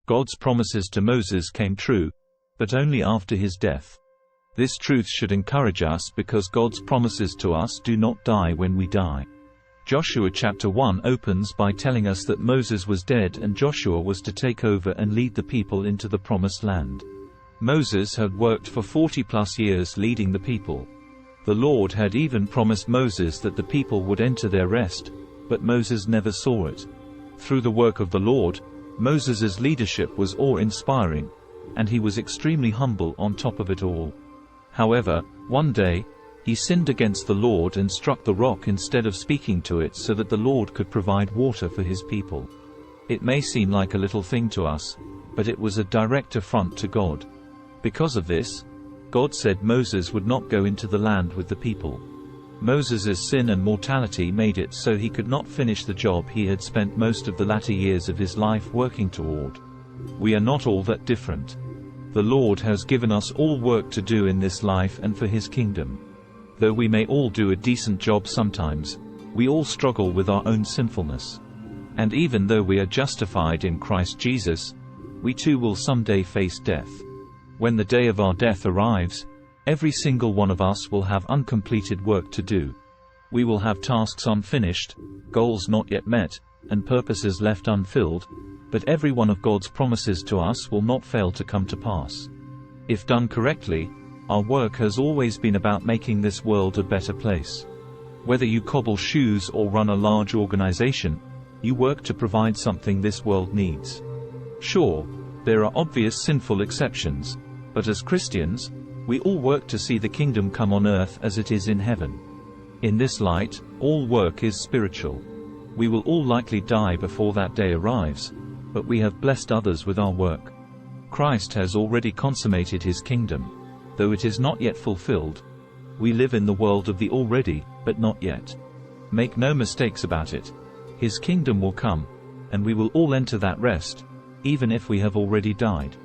God's promises to Moses came true, but only after his death. This truth should encourage us because God's promises to us do not die when we die. Joshua chapter 1 opens by telling us that Moses was dead and Joshua was to take over and lead the people into the promised land. Moses had worked for 40+ years leading the people. The Lord had even promised Moses that the people would enter their rest, but Moses never saw it. Through the work of the Lord, Moses' leadership was awe-inspiring, and he was extremely humble on top of it all. However, one day, he sinned against the Lord and struck the rock instead of speaking to it so that the Lord could provide water for his people. It may seem like a little thing to us, but it was a direct affront to God. Because of this, God said Moses would not go into the land with the people. Moses' sin and mortality made it so he could not finish the job he had spent most of the latter years of his life working toward. We are not all that different. The Lord has given us all work to do in this life and for his kingdom. Though we may all do a decent job sometimes, we all struggle with our own sinfulness. And even though we are justified in Christ Jesus, we too will someday face death. When the day of our death arrives, every single one of us will have uncompleted work to do. We will have tasks unfinished, goals not yet met, and purposes left unfilled, but every one of God's promises to us will not fail to come to pass. If done correctly, our work has always been about making this world a better place. Whether you cobble shoes or run a large organization, you work to provide something this world needs. Sure, there are obvious sinful exceptions, but as Christians, we all work to see the kingdom come on earth as it is in heaven. In this light, all work is spiritual. We will all likely die before that day arrives, but we have blessed others with our work. Christ has already consummated his kingdom. Though it is not yet fulfilled, we live in the world of the already, but not yet. Make no mistakes about it. His kingdom will come, and we will all enter that rest, even if we have already died.